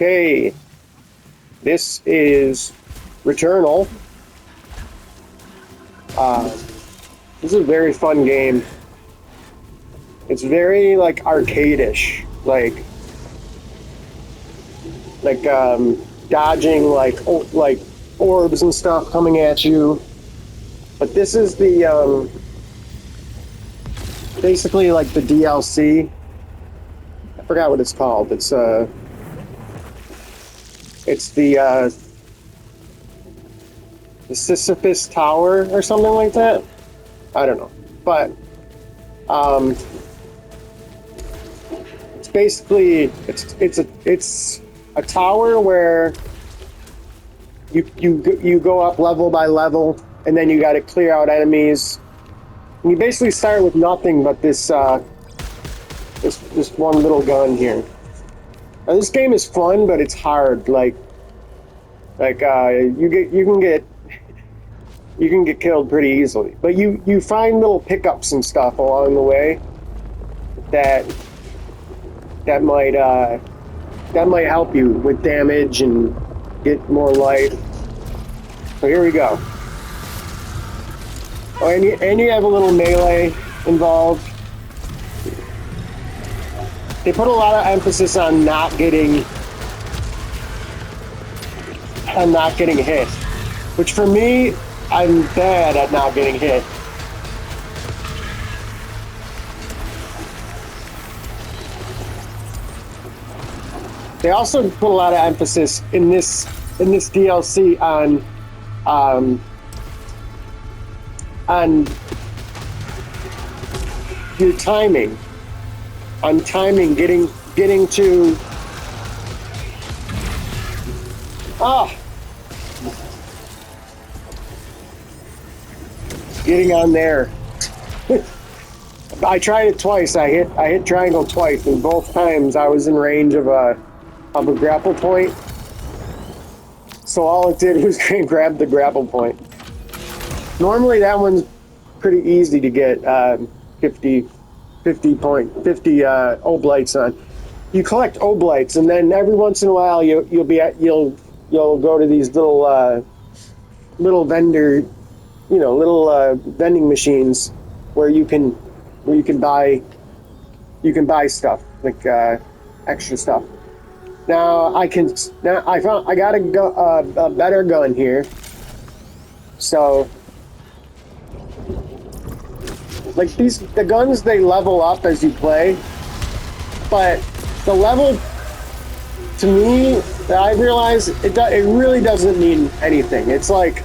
Okay, this is Returnal. This is a very fun game. It's very like arcade-ish, like dodging like orbs and stuff coming at you. But this is the basically like the DLC. I forgot what it's called. It's the Sisyphus Tower or something like that. I don't know, but it's basically it's a tower where you go up level by level, and then you got to clear out enemies. And you basically start with nothing but this one little gun here. Now, this game is fun, but it's hard. You can get killed pretty easily. But you find little pickups and stuff along the way that might help you with damage and get more life. So here we go. Oh, and you have a little melee involved. They put a lot of emphasis on not getting hit, which for me, I'm bad at not getting hit. They also put a lot of emphasis in this DLC on your timing. On timing, getting to getting on there. I tried it twice. I hit triangle twice, and both times I was in range of a grapple point. So all it did was grab the grapple point. Normally that one's pretty easy to get 50 oblates on. You collect oblates, and then every once in a while you'll go to these little vendor, vending machines where you can buy stuff like extra stuff. Now I got a better gun here, so like the guns, they level up as you play, but the level, to me, I realize it really doesn't mean anything. It's like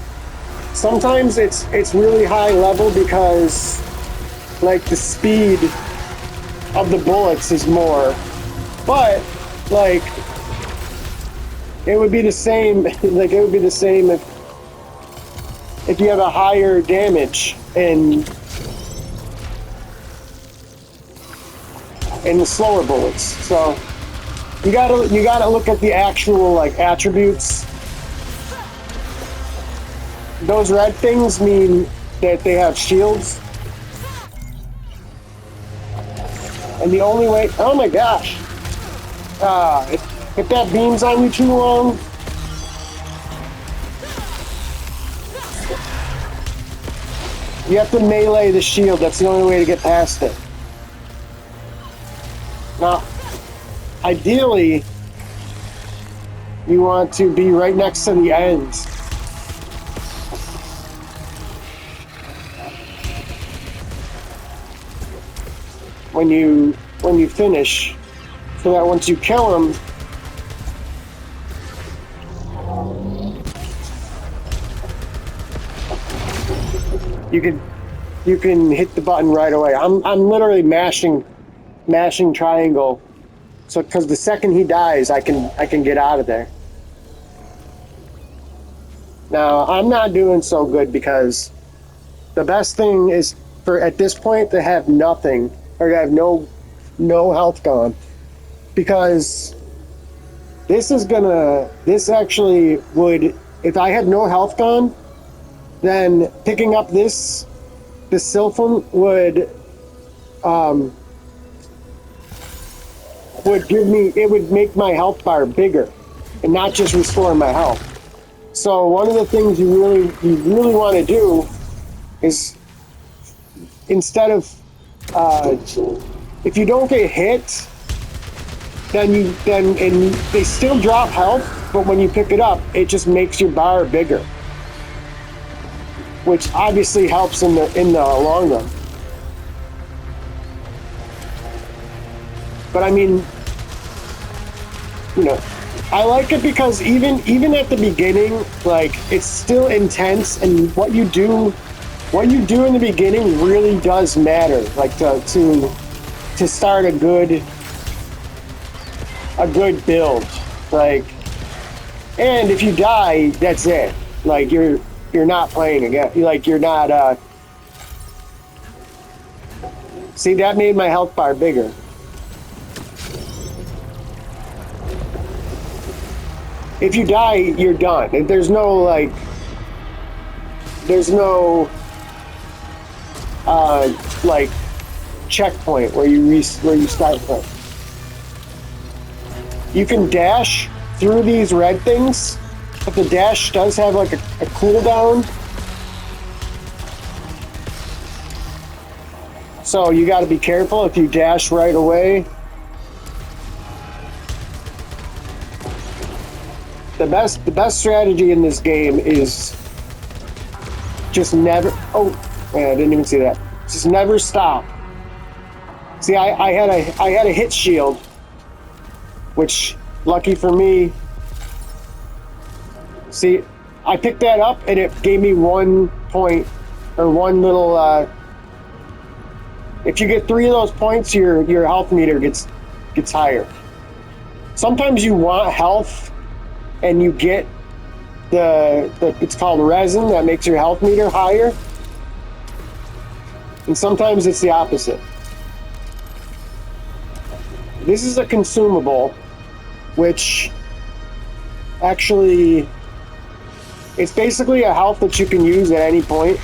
sometimes it's really high level because like the speed of the bullets is more, but like it would be the same. Like it would be the same if you have a higher damage and the slower bullets. So you gotta look at the actual like attributes. Those red things mean that they have shields. And the only way, oh my gosh. If that beam's on you too long, you have to melee the shield. That's the only way to get past it. Now, ideally, you want to be right next to the ends. When you finish, so that once you kill them, you can hit the button right away. I'm literally mashing triangle, so because the second he dies, I can get out of there. Now I'm not doing so good because the best thing is for at this point to have nothing or to have no health gone, because this actually would, if I had no health gone, then picking up the Sylphum would give me, it would make my health bar bigger. and not just restoring my health. So one of the things you really want to do is, instead of if you don't get hit, and they still drop health, but when you pick it up, it just makes your bar bigger, which obviously helps in the long run. But I mean, you know, I like it because even at the beginning, like, it's still intense, and what you do in the beginning really does matter. Like to start a good build, like, and if you die, that's it. Like, you're not playing again. Like, you're not. See, that made my health bar bigger. If you die, you're done. There's no like checkpoint where you start from. You can dash through these red things, but the dash does have like a cooldown. So you got to be careful if you dash right away. The best strategy in this game is just never. Oh, man, I didn't even see that. Just never stop. See, I had a hit shield, which, lucky for me. See, I picked that up and it gave me 1 point, or one little. If you get 3 of those points, your health meter gets higher. Sometimes you want health, and you get the it's called resin that makes your health meter higher, and sometimes it's the opposite. This is a consumable, which actually, it's basically a health that you can use at any point.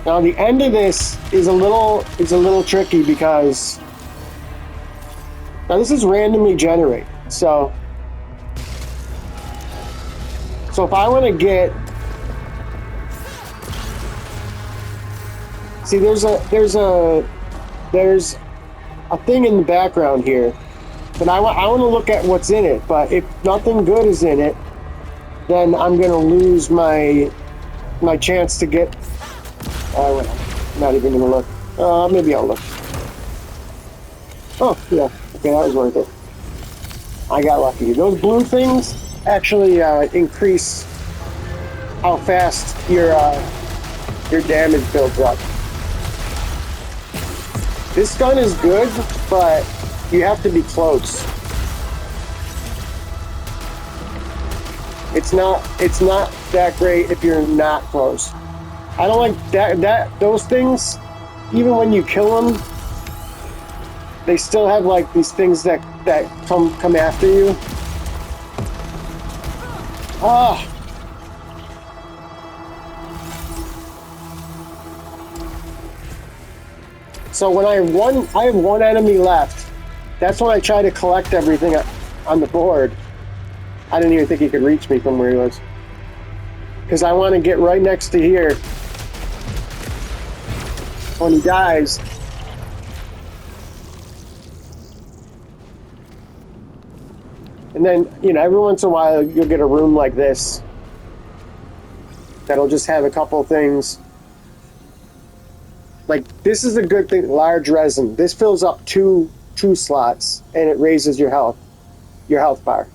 Now the end of this is a little tricky because now this is randomly generated. So if I want to get, see, there's a thing in the background here, and I want to look at what's in it. But if nothing good is in it, then I'm gonna lose my chance to get. I'm not even gonna look. Maybe I'll look. Oh yeah, okay, that was worth it. I got lucky. Those blue things actually increase how fast your damage builds up. This gun is good, but you have to be close. It's not that great if you're not close. I don't like those things. Even when you kill them, they still have like these things that come after you. Ah. So when I have one enemy left. That's when I try to collect everything on the board. I didn't even think he could reach me from where he was, because I want to get right next to here when he dies. And then, every once in a while you'll get a room like this that'll just have a couple things. Like, this is a good thing, large resin. This fills up two slots, and it raises your health bar.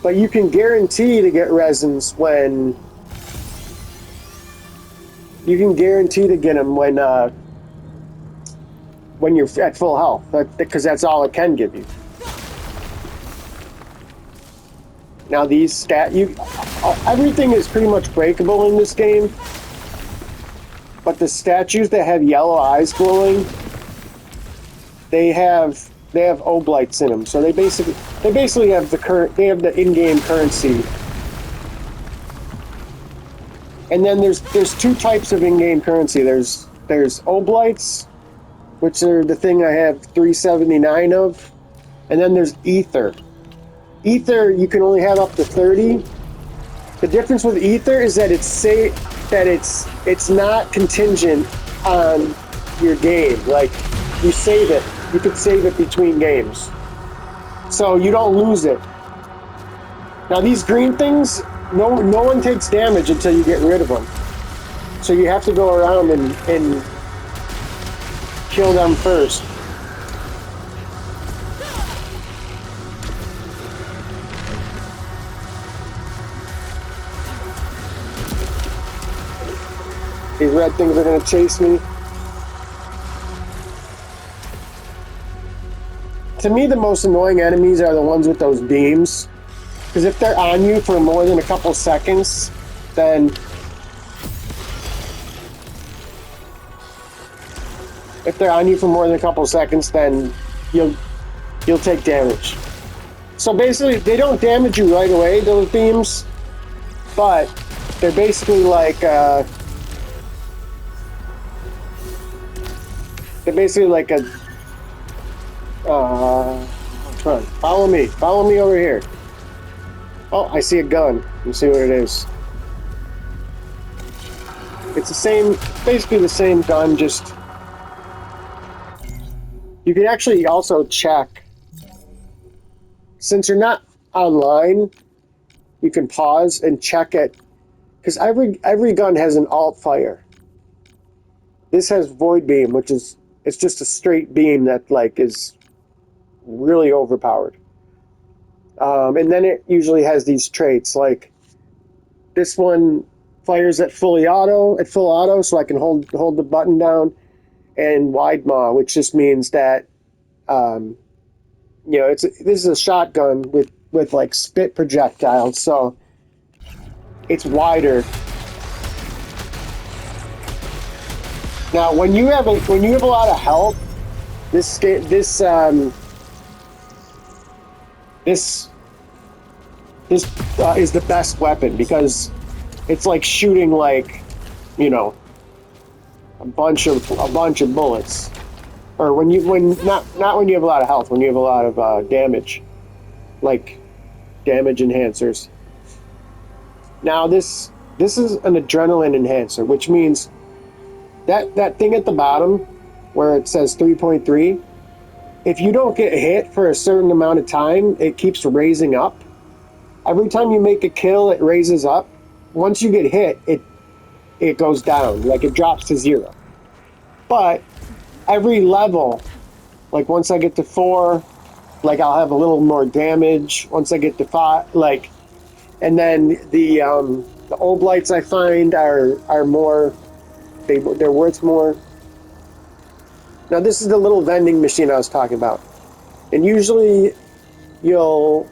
But you can guarantee to get resins when... You can guarantee to get them when you're at full health, because that's all it can give you. Now these everything is pretty much breakable in this game, but the statues that have yellow eyes glowing, they have oblates in them. So they basically have the in-game currency. And then there's two types of in-game currency. There's oblates, which are the thing I have 379 of. And then there's ether. Ether, you can only have up to 30. The difference with ether is that it's not contingent on your game. Like, you save it. You could save it between games. So you don't lose it. Now these green things, no one takes damage until you get rid of them. So you have to go around and kill them first. These red things are going to chase me. To me, the most annoying enemies are the ones with those beams. Because if they're on you for more than a couple seconds, then... If they're on you for more than a couple seconds, then you'll take damage. So basically, they don't damage you right away, those beams. But they're basically like... they're basically like a... come on, follow me over here. Oh, I see a gun. Let's see what it is. It's the same, basically the same gun, just... You can actually also check. Since you're not online, you can pause and check it. Because every gun has an alt fire. This has void beam, which is... It's just a straight beam that, like, is really overpowered. And then it usually has these traits, like this one fires at full auto, so I can hold the button down, and wide maw, which just means that this is a shotgun with like spit projectiles, so it's wider. Now, when you have a lot of health, this is the best weapon, because it's like shooting, like, you know, a bunch of bullets. Or not when you have a lot of health, when you have a lot of damage, like damage enhancers. Now this is an adrenaline enhancer, which means that thing at the bottom where it says 3.3, if you don't get hit for a certain amount of time, it keeps raising up. Every time you make a kill, it raises up. Once you get hit, it goes down, like it drops to 0. But every level, like once I get to 4, like I'll have a little more damage. Once I get to 5, like, and then the oblates I find are more, they're worth more. Now this is the little vending machine I was talking about, and usually so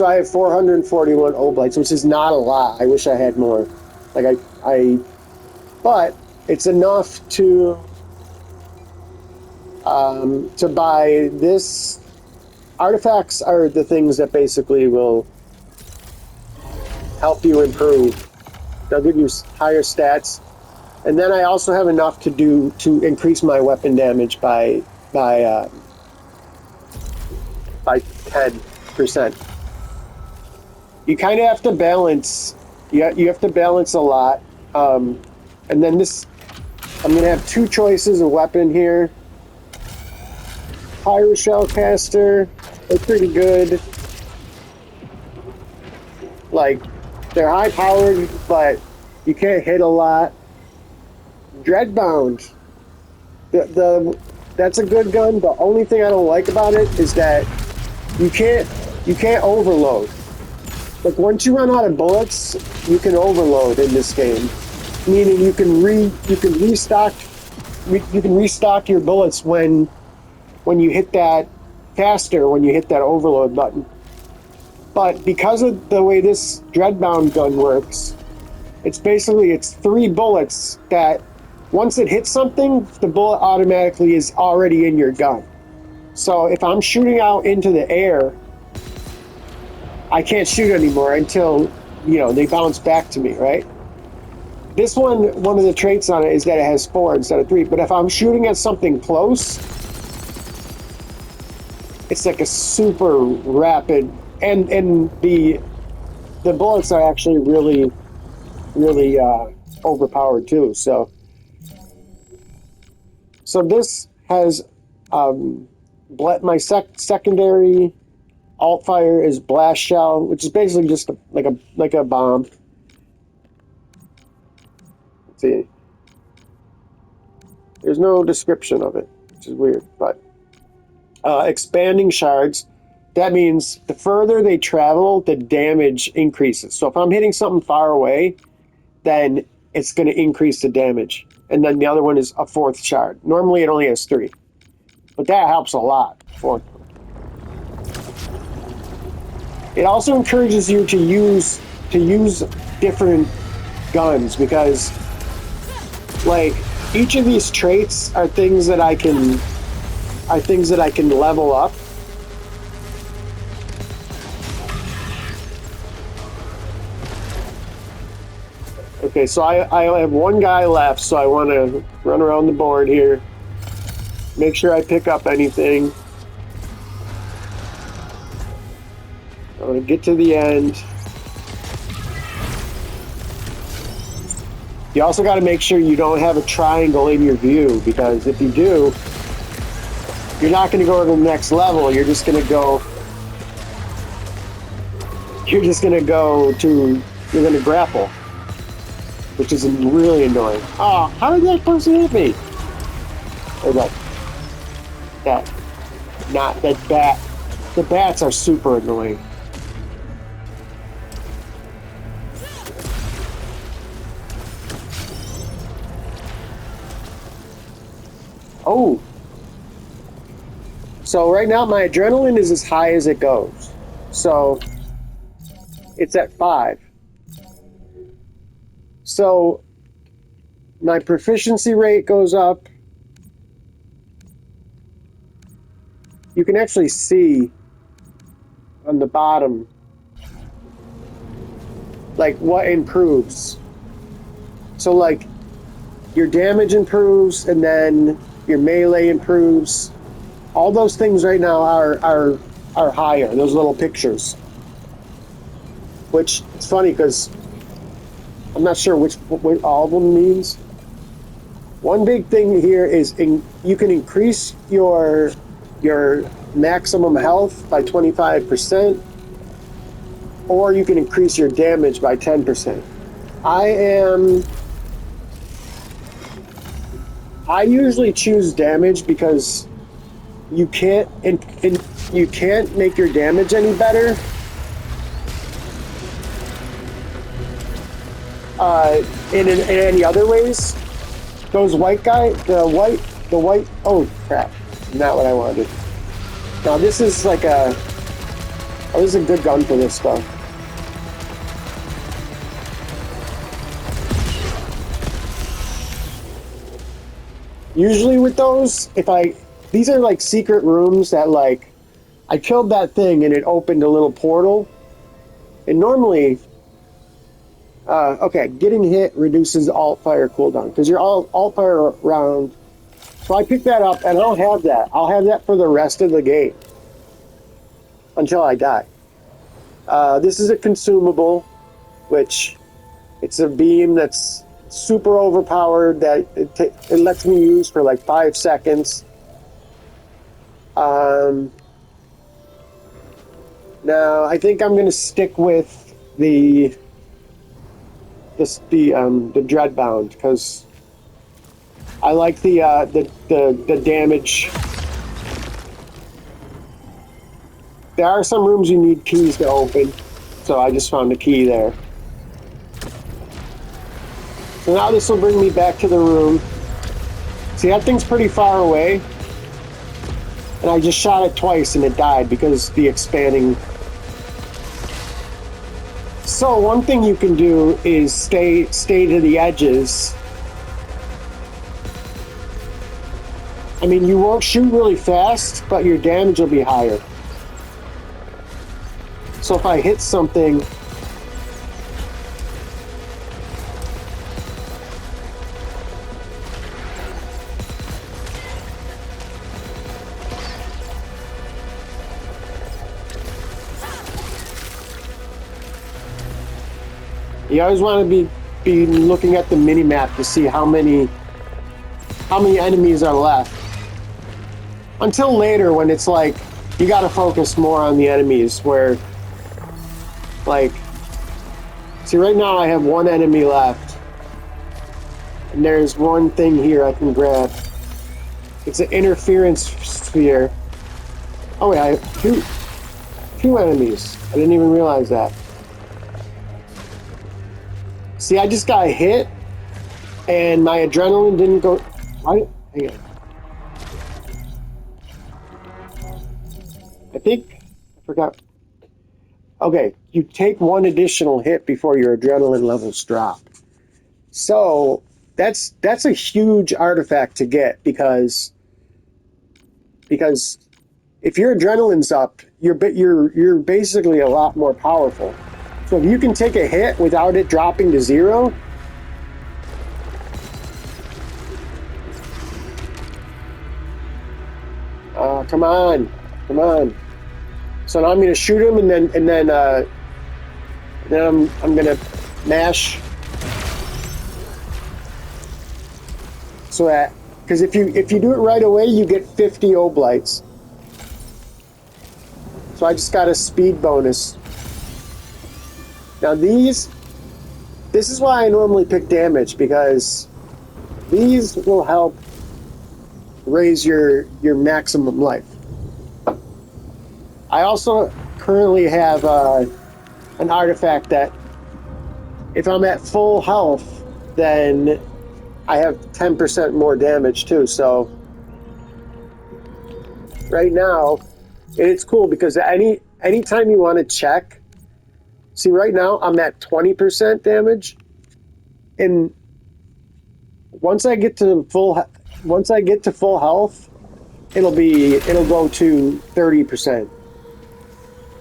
I have 441 oblates, which is not a lot. I wish I had more. Like but it's enough to buy this. Artifacts are the things that basically will help you improve. They'll give you higher stats, and then I also have enough to increase my weapon damage by 10%. You kind of have to balance. You have to balance a lot. And then this, I'm going to have 2 choices of weapon here. Pyro Shellcaster, they're pretty good. Like, they're high powered, but you can't hit a lot. Dreadbound, that's a good gun. The only thing I don't like about it is that you can't overload. Like, once you run out of bullets, you can overload in this game, meaning you can restock your bullets when you hit that faster, when you hit that overload button. But because of the way this Dreadbound gun works, it's 3 bullets that once it hits something, the bullet automatically is already in your gun. So if I'm shooting out into the air, I can't shoot anymore until, they bounce back to me, right? this one of the traits on it is that it has 4 instead of 3. But if I'm shooting at something close, it's like a super rapid, and the bullets are actually really overpowered too. So this has my secondary alt fire is blast shell, which is basically just like a bomb. Let's see, there's no description of it, which is weird. But expanding shards, that means the further they travel, the damage increases. So if I'm hitting something far away, then it's going to increase the damage. And then the other one is a 4th shard. Normally it only has 3, but that helps a lot. It also encourages you to use different guns, because like each of these traits are things that I can level up. Okay, so I have one guy left, so I want to run around the board here, make sure I pick up anything. I want to get to the end. You also got to make sure you don't have a triangle in your view, because if you do, you're not going to go to the next level. You're going to grapple, which is really annoying. Oh, how did that person hit me? Or that bat. The bats are super annoying. Oh. So right now my adrenaline is as high as it goes. So it's at 5. So my proficiency rate goes up. You can actually see on the bottom like what improves. So like your damage improves, and then your melee improves. All those things right now are higher, those little pictures. Which, it's funny because I'm not sure what all of them means. One big thing here is you can increase your maximum health by 25%, or you can increase your damage by 10%. I usually choose damage because you can't make your damage any better in any other ways. Those white guy, the white. Oh crap! Not what I wanted. Now this is like this is a good gun for this stuff. Usually with those, these are like secret rooms that like, I killed that thing and it opened a little portal. And normally, okay, getting hit reduces alt fire cooldown, because you're alt fire round. So I picked that up, and I'll have that. I'll have that for the rest of the game until I die. This is a consumable, which it's a beam that's super overpowered that it lets me use for like 5 seconds. Now I think I'm going to stick with the Dreadbound, because I like the damage. There are some rooms you need keys to open, so I just found a key there. So now this will bring me back to the room. See, that thing's pretty far away, and I just shot it twice and it died because the expanding. So one thing you can do is stay to the edges. I mean, you won't shoot really fast, but your damage will be higher. So if I hit something, You always want to be looking at the mini map to see how many enemies are left. Until later, when it's like you got to focus more on the enemies. Where, like, see, right now I have one enemy left, and there's one thing here I can grab. It's an interference sphere. Oh wait, I have two enemies. I didn't even realize that. See, I just got hit, and my adrenaline didn't go. Hang on. I think I forgot. Okay, you take one additional hit before your adrenaline levels drop. So that's a huge artifact to get because if your adrenaline's up, you're basically a lot more powerful. So if you can take a hit without it dropping to 0, come on. So now I'm gonna shoot him, and then I'm gonna mash. So that, because if you do it right away, you get 50 oblites. So I just got a speed bonus. Now this is why I normally pick damage, because these will help raise your maximum life. I also currently have an artifact that if I'm at full health, then I have 10% more damage too. So right now, it's cool because anytime you want to check, see, right now I'm at 20% damage, and once I get to full health, it'll go to 30%.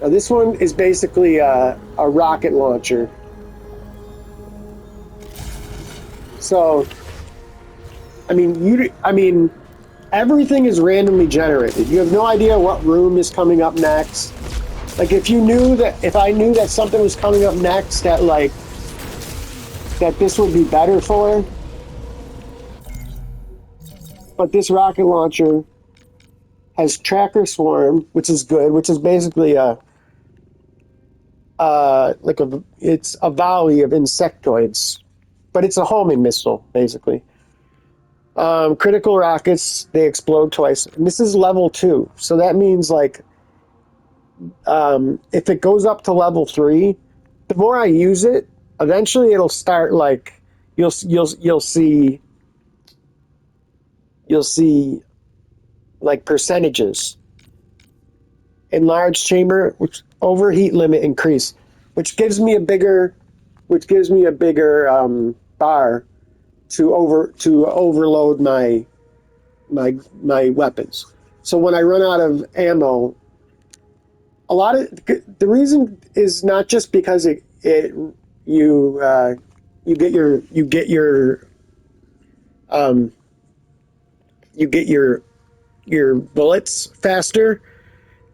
Now this one is basically a rocket launcher. So, I mean, everything is randomly generated. You have no idea what room is coming up next. Like if I knew that something was coming up next that this would be better for. But this rocket launcher has tracker swarm, which is good, which is basically it's a volley of insectoids, but it's a homing missile basically. Critical rockets, they explode twice, and this is level 2, so that means like if it goes up to level 3, the more I use it, eventually it'll start like you'll see like percentages. Enlarged chamber, which overheat limit increase, which gives me a bigger bar to overload my weapons. So when I run out of ammo, a lot of the reason is not just because you get your bullets faster.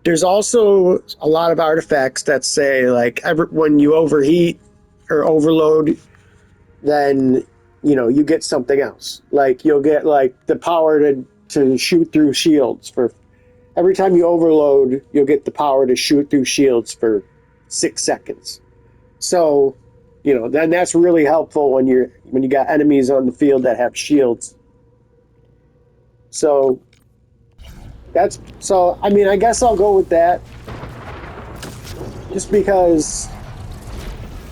There's also a lot of artifacts that say like when you overheat or overload, then you get something else. Like you'll get like the power to shoot through shields for every time you overload. You'll get the power to shoot through shields for 6 seconds. So then that's really helpful when you got enemies on the field that have shields. So I mean, I guess I'll go with that. Just because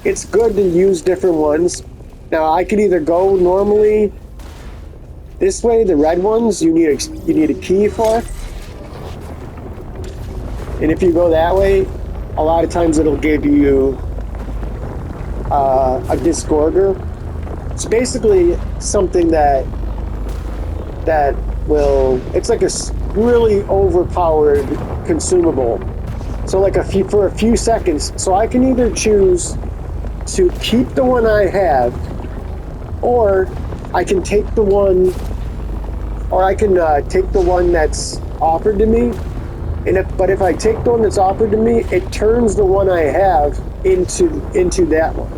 it's good to use different ones. Now I could either go normally this way, the red ones you need a key for. And if you go that way, a lot of times it'll give you a disgorger. It's basically something that will, it's like a really overpowered consumable. So like for a few seconds, so I can either choose to keep the one I have, or I can take the one that's offered to me. But if I take the one that's offered to me, it turns the one I have into that one.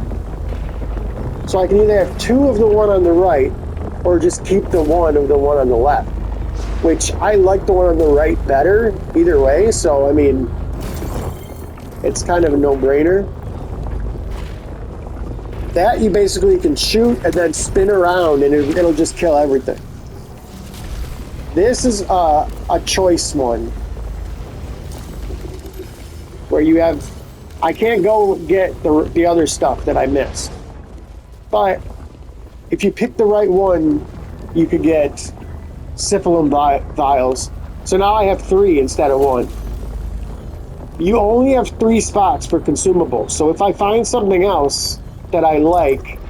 So I can either have 2 of the one on the right, or just keep the 1 of the one on the left. Which I like the one on the right better, either way, so I mean, it's kind of a no-brainer. That you basically can shoot and then spin around and it'll just kill everything. This is a choice one. Where you have... I can't go get the other stuff that I missed. But if you pick the right one, you could get Syphilum vials. So now I have 3 instead of 1. You only have 3 spots for consumables. So if I find something else that I like,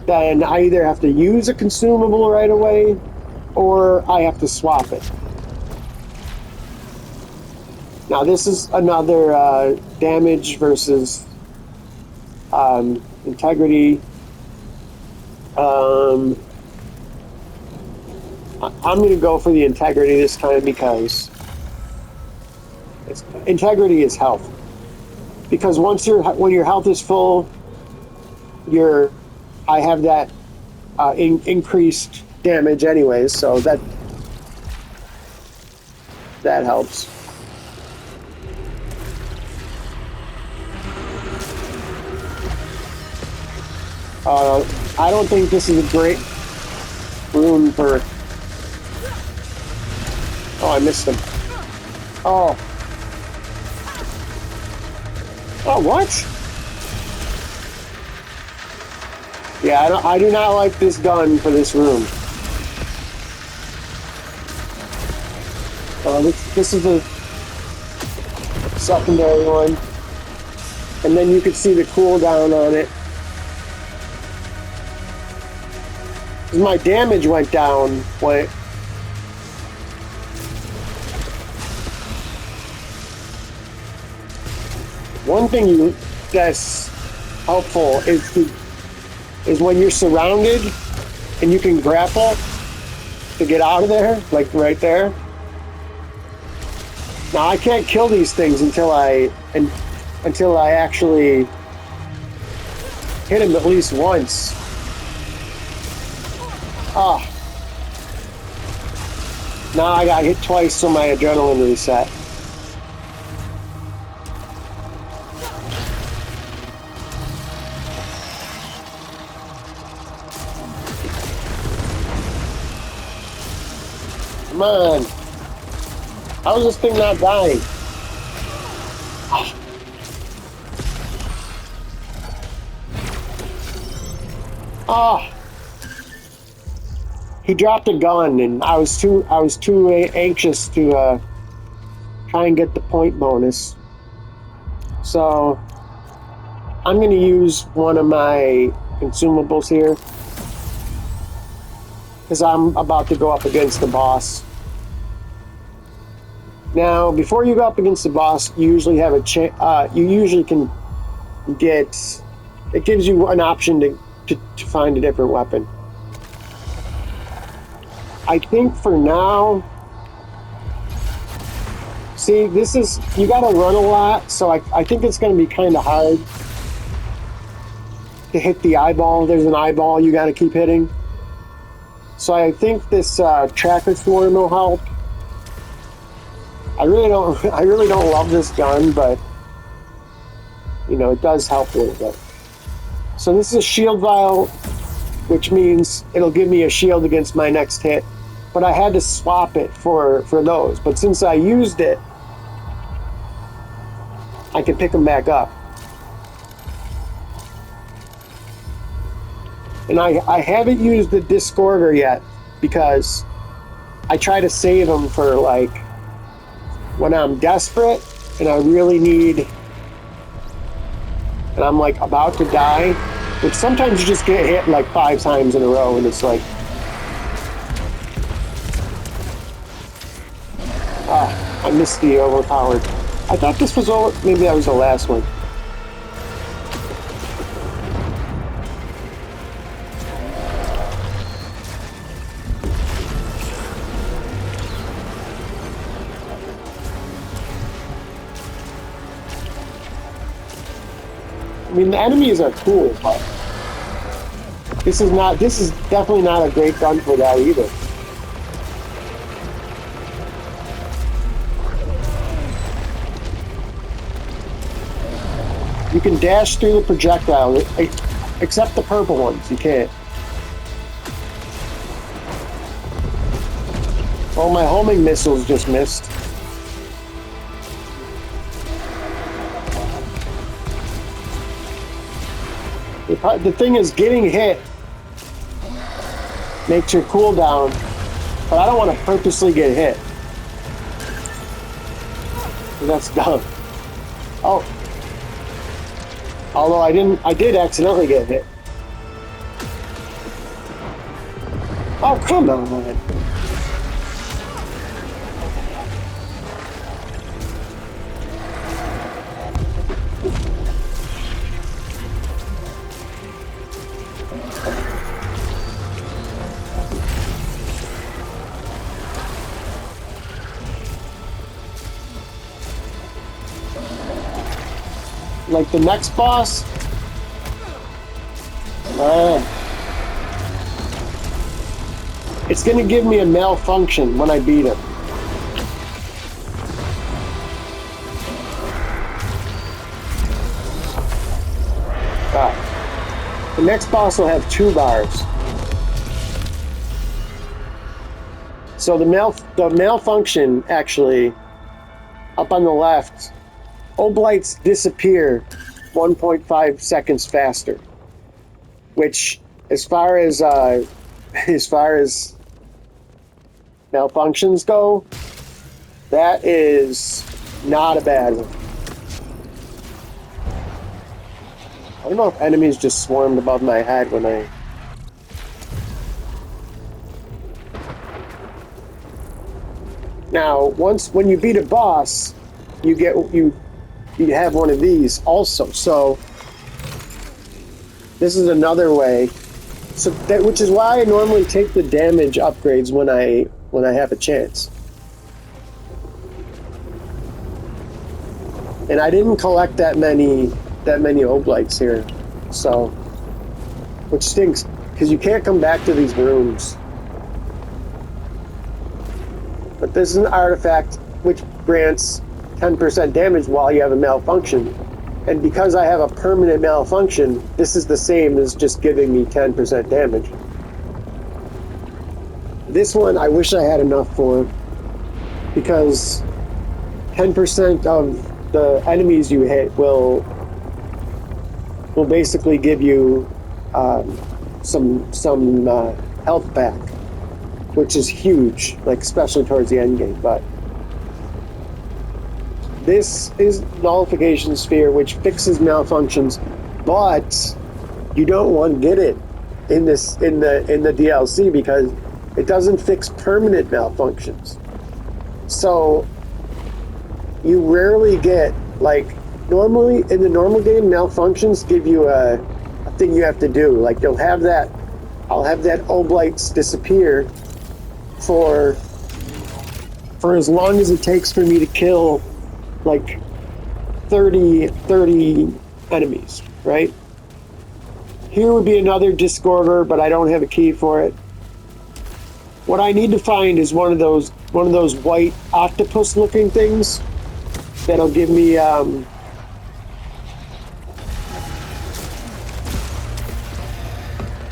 then I either have to use a consumable right away, or I have to swap it. Now this is another damage versus integrity. I'm going to go for the integrity this time because integrity is health. Because when your health is full, I have that increased damage anyways, so that helps. I don't think this is a great room for... Oh, I missed him. Oh. Oh, what? Yeah, I do not like this gun for this room. This is the secondary one. And then you can see the cooldown on it. My damage went down when one thing that's helpful is when you're surrounded and you can grapple to get out of there, like right there. Now I can't kill these things until I actually hit them at least once. Ah. Now I got hit twice, so my adrenaline reset. Come on. How is this thing not dying? Ah. He dropped a gun, and I was too anxious to try and get the point bonus. So I'm going to use one of my consumables here because I'm about to go up against the boss. Now, before you go up against the boss, you usually have you usually can get... It gives you an option to find a different weapon. I think for now... See, this is... You gotta run a lot, so I think it's gonna be kind of hard to hit the eyeball. There's an eyeball you gotta keep hitting. So I think this tracker swarm will help. I really don't love this gun, but you know, it does help a little bit. So this is a shield vial, which means it'll give me a shield against my next hit. But I had to swap it for those. But since I used it, I can pick them back up. And I haven't used the Discorder yet because I try to save them for like when I'm desperate and I really need, and I'm like about to die, but sometimes you just get hit like 5 times in a row and it's like, I missed the overpowered. I thought this was maybe that was the last one. I mean, the enemies are cool, but This is definitely not a great gun for that either. You can dash through the projectile, except the purple ones, you can't. Oh, my homing missiles just missed. The thing is, getting hit makes your cooldown, but I don't want to purposely get hit. That's dumb. Oh. Although I did accidentally get hit. Oh, come on. Like the next boss, it's gonna give me a malfunction when I beat him. The next boss will have 2 bars. So the malfunction actually, up on the left, oblites disappear 1.5 seconds faster, which, as far as malfunctions go, that is not a bad one. I don't know if enemies just swarmed above my head when I... Now, when you beat a boss, you have one of these also. So this is another way. So which is why I normally take the damage upgrades when I have a chance. And I didn't collect that many oblites here, so, which stinks because you can't come back to these rooms. But this is an artifact which grants 10% damage while you have a malfunction. And because I have a permanent malfunction, this is the same as just giving me 10% damage. This one I wish I had enough for, because 10% of the enemies you hit will basically give you some health back, which is huge, like especially towards the end game. But this is Nullification Sphere, which fixes malfunctions, but you don't want to get it in the DLC because it doesn't fix permanent malfunctions. So you rarely get, like, normally in the normal game, malfunctions give you a thing you have to do. Like I'll have that oblites disappear for as long as it takes for me to kill like 30 enemies, right? Here would be another Discorder, but I don't have a key for it. What I need to find is one of those white octopus looking things that'll give me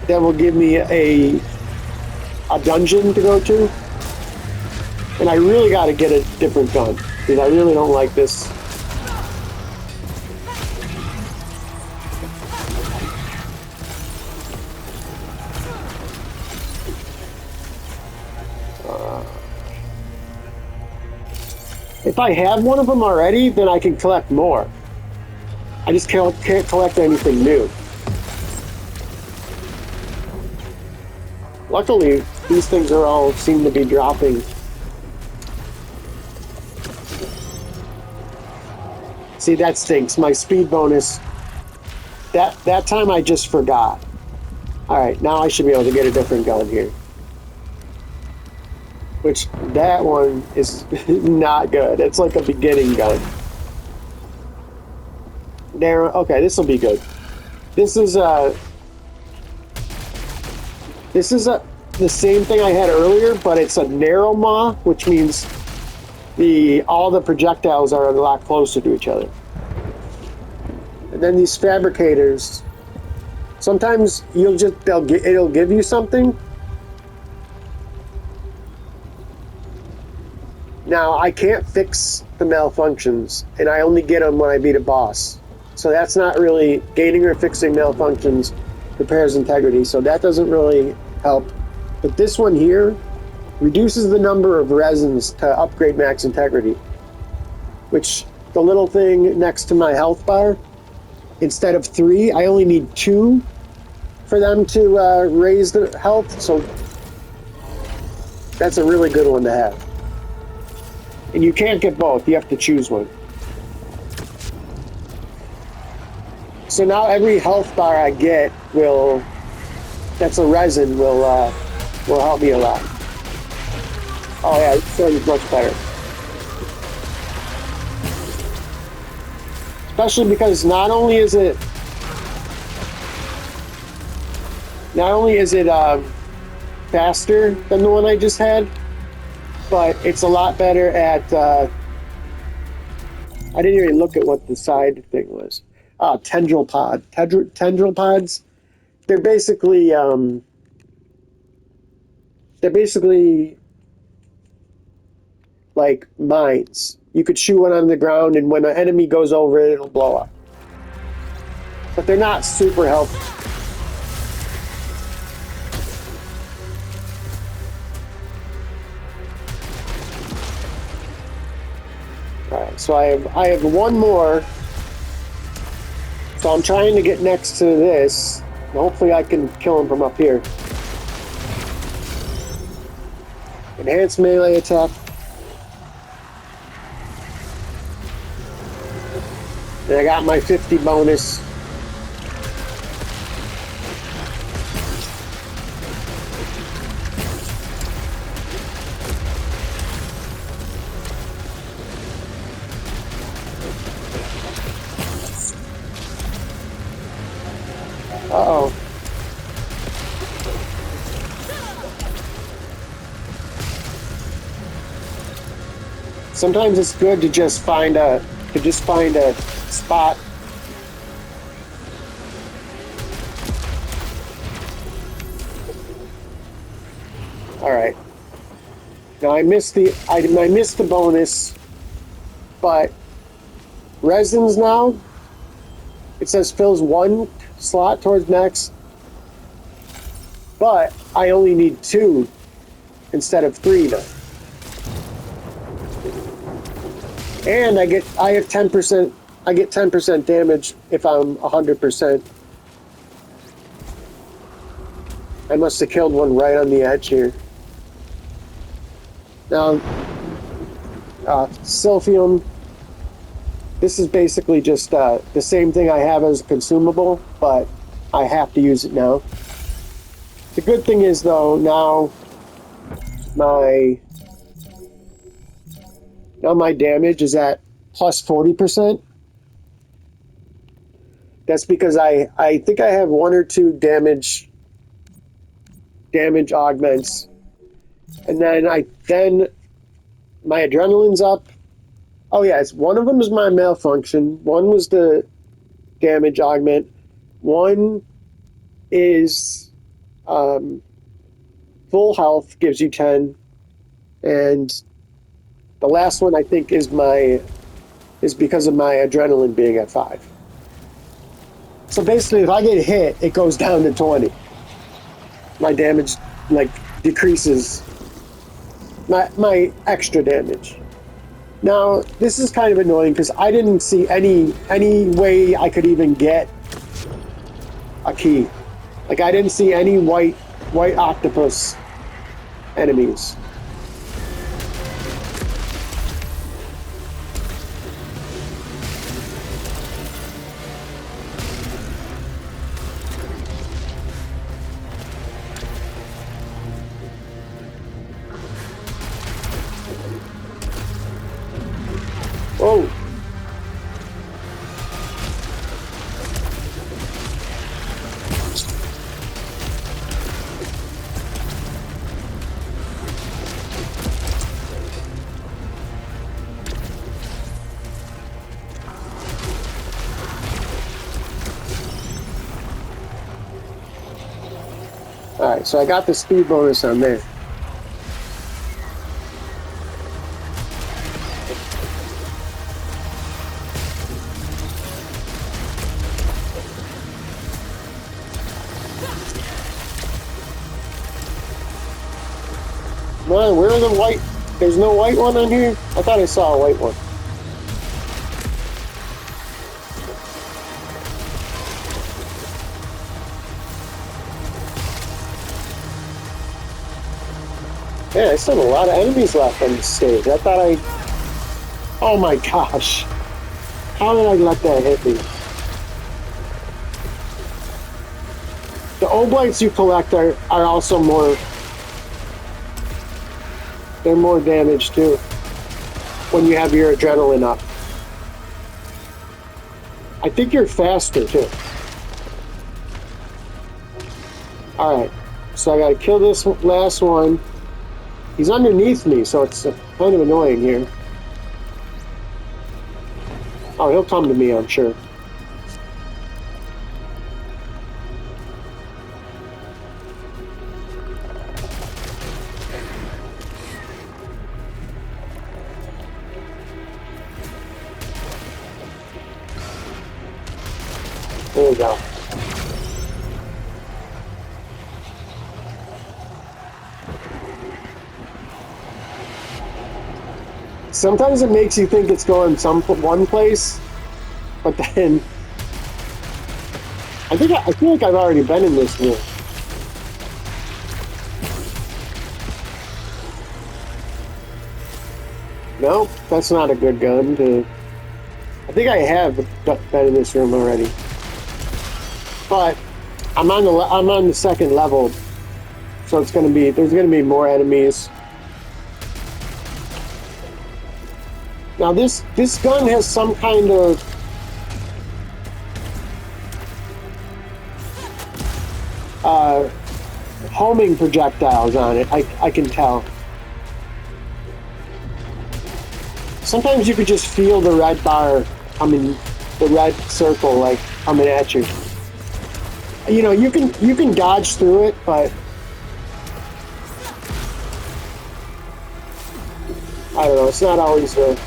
that will give me a dungeon to go to. And I really got to get a different gun, because I really don't like this. If I have one of them already, then I can collect more. I just can't collect anything new. Luckily, these things are all seem to be dropping. See, that stinks. My speed bonus. That time I just forgot. Alright, now I should be able to get a different gun here. Which, that one is not good. It's like a beginning gun. There, okay, this will be good. This is This is the same thing I had earlier, but it's a narrow maw, which means all the projectiles are a lot closer to each other. And then these fabricators, sometimes it'll give you something. Now I can't fix the malfunctions, and I only get them when I beat a boss. So that's not really gaining or fixing malfunctions, repairs integrity. So that doesn't really help. But this one here reduces the number of resins to upgrade max integrity, which the little thing next to my health bar, instead of 3, I only need 2 for them to raise the health. So that's a really good one to have. And you can't get both, you have to choose one. So now every health bar I get that's a resin will help me a lot. Oh yeah, it's feeling much better. Especially because not only is it faster than the one I just had, but it's a lot better at, I didn't even look at what the side thing was. Tendril pods. They're basically like mines. You could shoot one on the ground, and when an enemy goes over it, it'll blow up. But they're not super helpful. Alright, so I have one more. So I'm trying to get next to this. Hopefully I can kill him from up here. Enhanced melee attack. And I got my 50 bonus. Uh-oh. Sometimes it's good to just find a spot. All right. Now I missed the bonus, but resins now. It says fills 1 slot towards max, but I only need 2 instead of 3 though. And I get 10% damage if I'm 100%. I must have killed one right on the edge here. Now, Silphium. This is basically just the same thing I have as a consumable, but I have to use it now. The good thing is though, now my damage is at plus 40%. That's because I think I have 1 or 2 damage augments, and then my adrenaline's up. Oh yeah, one of them is my malfunction. One was the damage augment. One is full health, gives you 10, and the last one I think is because of my adrenaline being at 5. So basically, if I get hit, it goes down to 20. My damage decreases. My extra damage. Now, this is kind of annoying because I didn't see any way I could even get a key. I didn't see any white octopus enemies. Oh. Alright, so I got the speed bonus on there. Man, where are the white? There's no white one on here? I thought I saw a white one. Yeah, I still have a lot of enemies left on this stage. I thought I... Oh my gosh. How did I let that hit me? The oblates you collect are also more... They're more damage too. When you have your adrenaline up. I think you're faster too. Alright. So I gotta kill this last one. He's underneath me, so it's kind of annoying here. Oh, he'll come to me, I'm sure. There we go. Sometimes it makes you think it's going one place, but then I feel like I've already been in this room. No, that's not a good gun to... I think I have been in this room already. But I'm on the second level, so there's gonna be more enemies. Now this gun has some kind of homing projectiles on it. I can tell. Sometimes you could just feel the red bar coming, the red circle like coming at you. You know, you can dodge through it, but I don't know. It's not always the.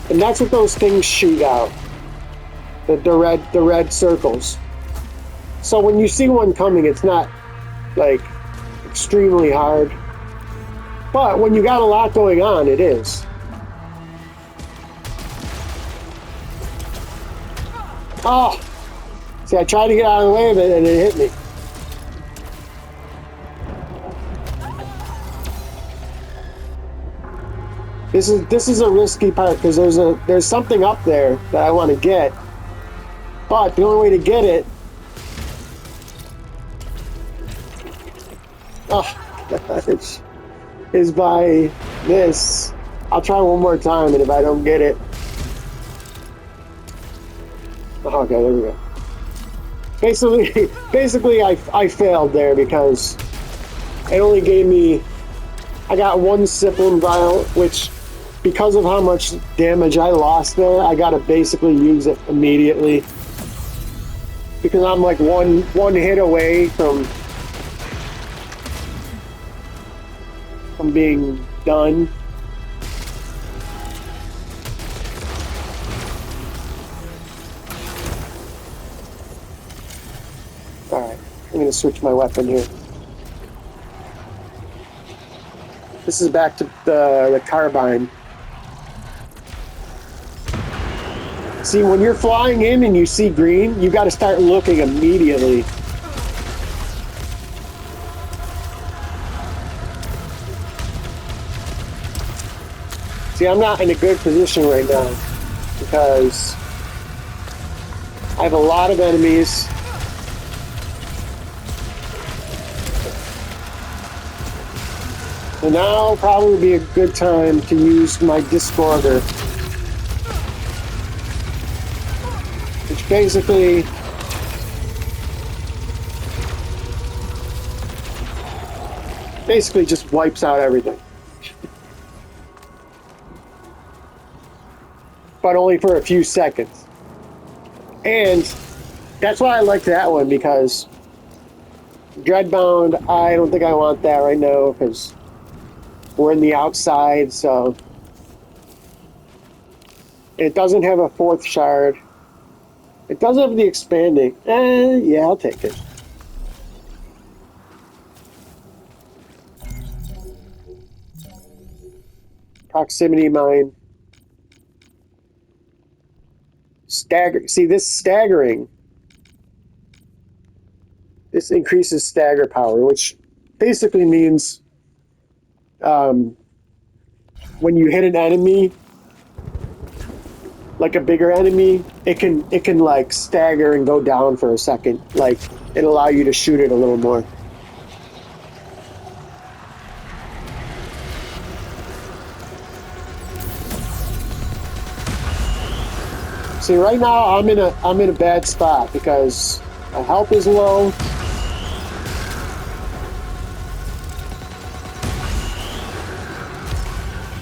And that's what those things shoot out. The red circles. So when you see one coming, it's not like extremely hard. But when you got a lot going on, it is. Oh! See, I tried to get out of the way of it and it hit me. This is a risky part because there's something up there that I want to get, but the only way to get it, is by this. I'll try one more time, and if I don't get it, okay, there we go. Basically, I failed there because it only gave me. I got one Siphon vial, which. Because of how much damage I lost there, I gotta basically use it immediately. Because I'm like one hit away from being done. Alright, I'm gonna switch my weapon here. This is back to the carbine. See, when you're flying in and you see green, you got to start looking immediately. See, I'm not in a good position right now because I have a lot of enemies. And now will probably be a good time to use my Discorder. Which basically just wipes out everything. But only for a few seconds. And that's why I like that one, because Dreadbound, I don't think I want that right now because we're in the outside, so it doesn't have a fourth shard. It does have the expanding. Yeah, I'll take it. Proximity mine. Stagger. See, this staggering. This increases stagger power, which basically means when you hit an enemy, like a bigger enemy, it can like stagger and go down for a second. Like it'll allow you to shoot it a little more. See, right now I'm in a bad spot because my health is low.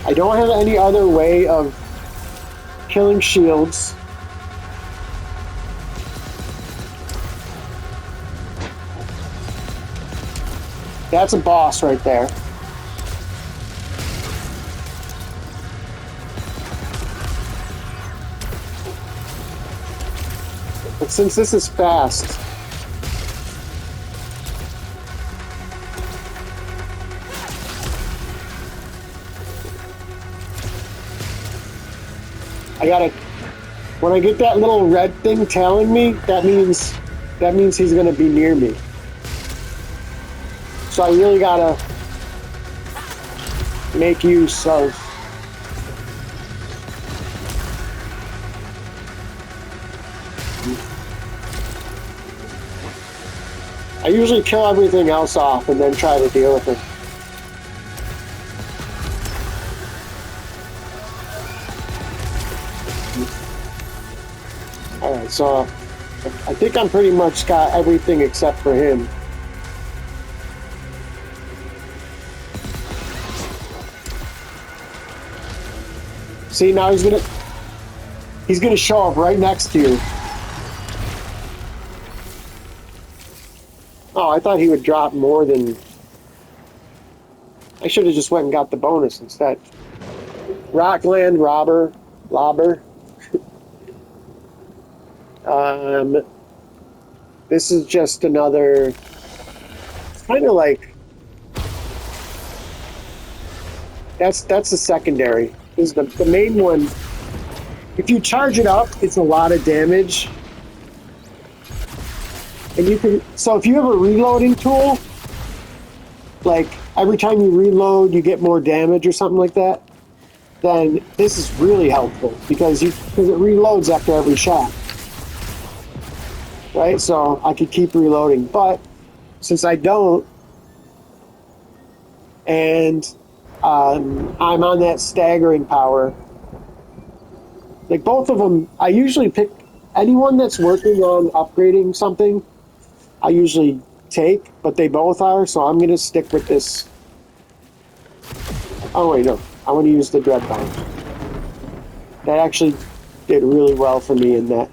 I don't have any other way of killing shields. That's a boss right there. But since this is fast, I gotta, when I get that little red thing telling me, that means he's gonna be near me. So I really gotta make use of I usually kill everything else off and then try to deal with it. Alright, so I think I'm pretty much got everything except for him. See, now he's gonna show up right next to you. Oh, I thought he would drop more than... I should have just went and got the bonus instead. Rockland Robber. This is just another... It's kind of like... That's the secondary. This is the main one. If you charge it up, it's a lot of damage. And you can, so if you have a reloading tool, like every time you reload, you get more damage or something like that, then this is really helpful because it reloads after every shot. Right? So I could keep reloading. But since I don't, and I'm on that staggering power, like both of them, I usually pick anyone that's working on upgrading something. I usually take, but they both are, so I'm gonna stick with this. Oh wait, no, I want to use the Dreadbound. That actually did really well for me in that.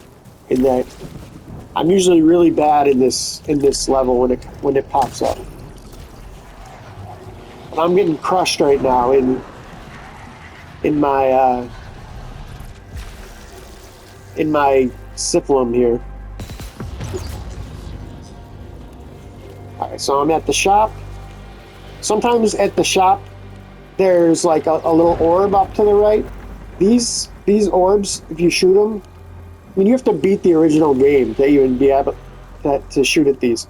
I'm usually really bad in this level when it pops up. And I'm getting crushed right now in my Syphilum here. Alright, so I'm at the shop. Sometimes at the shop, there's like a little orb up to the right. These orbs, if you shoot them, I mean, you have to beat the original game to even be able to shoot at these.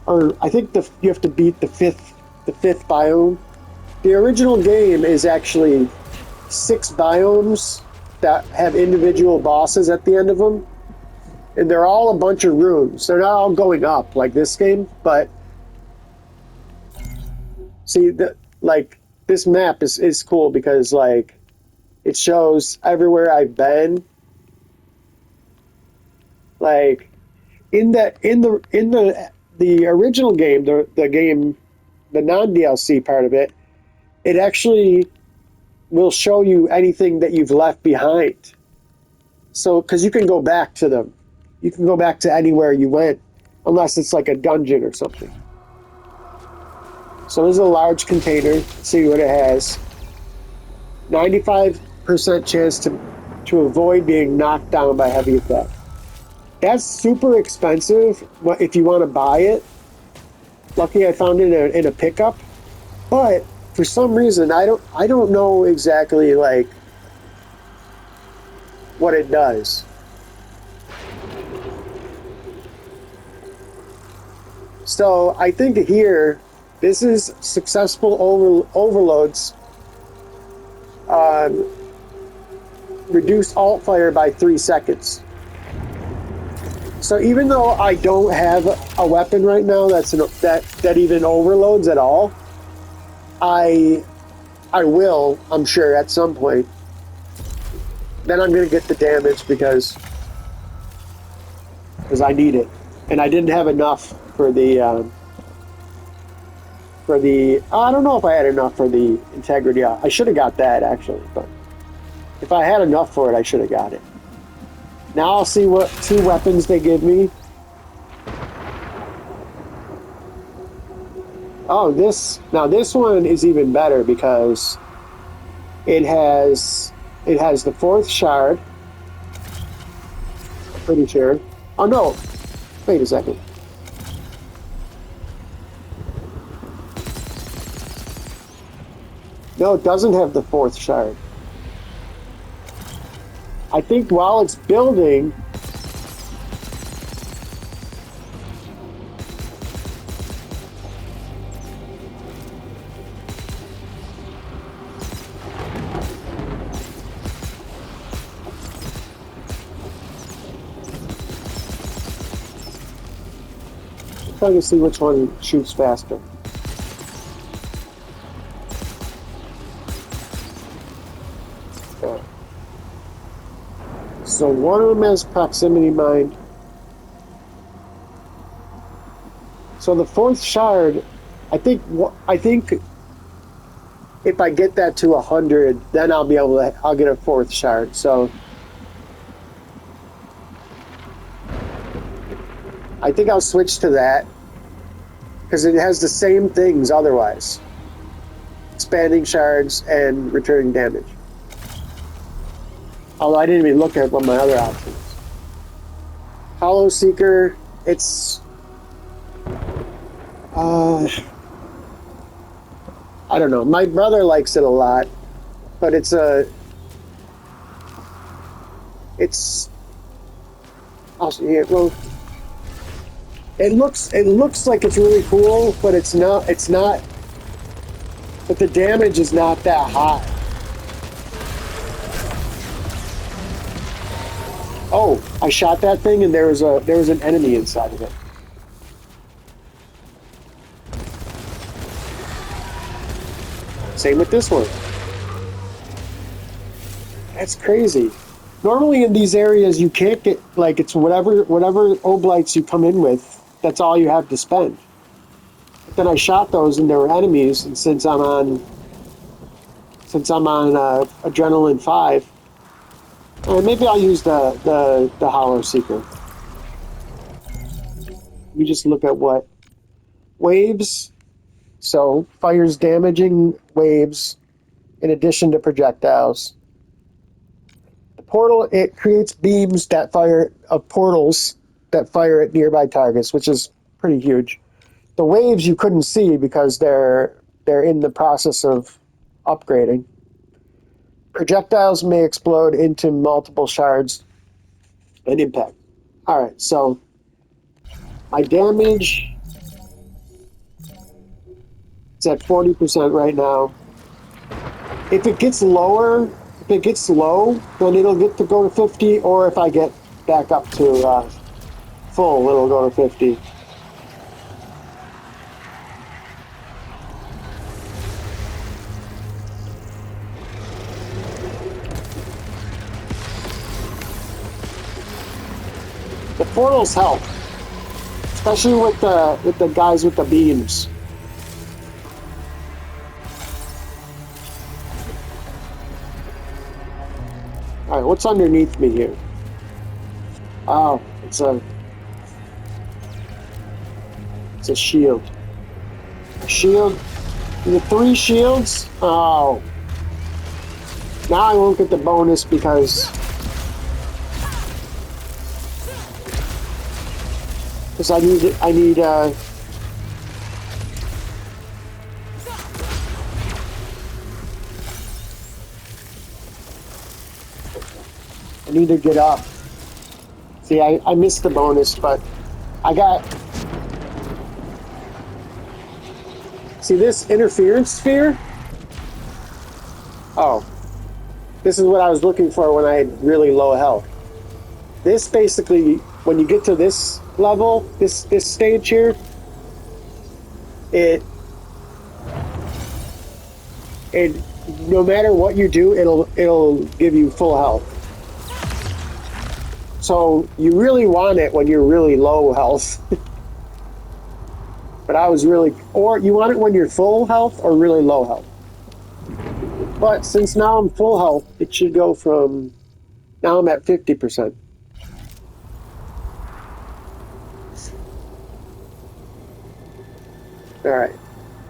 Or I think you have to beat the fifth biome. The original game is actually 6 biomes that have individual bosses at the end of them. And they're all a bunch of rooms. They're not all going up like this game, but see, this map is cool because like it shows everywhere I've been. Like in the original game, the non-DLC part of it, it actually will show you anything that you've left behind. So, because you can go back to them. You can go back to anywhere you went, unless it's like a dungeon or something. So this is a large container. Let's see what it has. 95% chance to avoid being knocked down by heavy attack. That's super expensive if you want to buy it. Lucky I found it in a pickup. But for some reason I don't know exactly like what it does. So I think here this is successful overloads. Reduce alt fire by 3 seconds. So even though I don't have a weapon right now that even overloads at all, I will, I'm sure, at some point. Then I'm gonna get the damage because I need it, and I didn't have enough for the I don't know if I had enough for the integrity. I should have got that actually, but if I had enough for it, I should have got it. Now I'll see what 2 weapons they give me. Oh, this one is even better because it has the 4th shard. Pretty sure. Oh no! Wait a second. No, it doesn't have the 4th shard. I think while it's building, I'm trying to see which one shoots faster. So one of them has proximity mine. So the 4th shard, I think if I get that to 100, then I'll get a 4th shard. So I think I'll switch to that because it has the same things otherwise. Expanding shards and returning damage. Although I didn't even look at what my other options. Hollow Seeker, it's I don't know. My brother likes it a lot, but it's yeah, well, it looks like it's really cool, but it's not. But the damage is not that high. Oh, I shot that thing and there was an enemy inside of it. Same with this one. That's crazy. Normally in these areas you can't get, like, it's whatever oblites you come in with, that's all you have to spend. But then I shot those and there were enemies, and since I'm on Adrenaline 5, maybe I'll use the Hollow Seeker. We just look at what waves. So fires damaging waves in addition to projectiles. The portal, it creates beams that fire portals that fire at nearby targets, which is pretty huge. The waves you couldn't see because they're in the process of upgrading. Projectiles may explode into multiple shards and impact. All right, so my damage is at 40% right now. If it gets low, then it'll get to go to 50, or if I get back up to full, it'll go to 50. The portals help, especially with the guys with the beams. All right, what's underneath me here? Oh, it's a shield. A shield The 3 shields? Oh. Now I won't get the bonus because I need to get up. See, I missed the bonus, but I got... See this interference sphere? Oh. This is what I was looking for when I had really low health. This basically, when you get to this level, this stage here, it no matter what you do, it'll give you full health. So you really want it when you're really low health. But I was really, or you want it when you're full health or really low health. But since now I'm full health, it should go from, now I'm at 50%. Alright.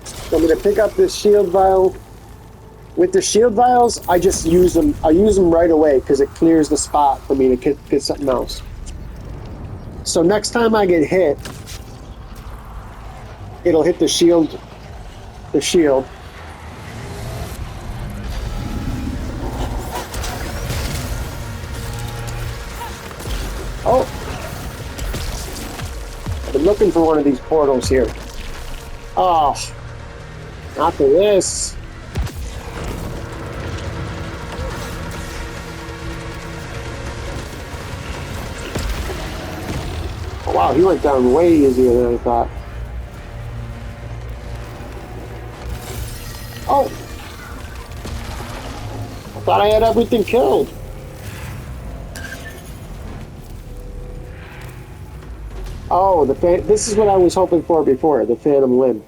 So I'm going to pick up this shield vial. With the shield vials, I just use them. I use them right away because it clears the spot for me to get something else. So next time I get hit, it'll hit the shield. The shield. Oh! I've been looking for one of these portals here. Oh! Not for this. Oh, wow, he went down way easier than I thought. Oh! I thought I had everything killed. Oh, this is what I was hoping for before, the Phantom Limb.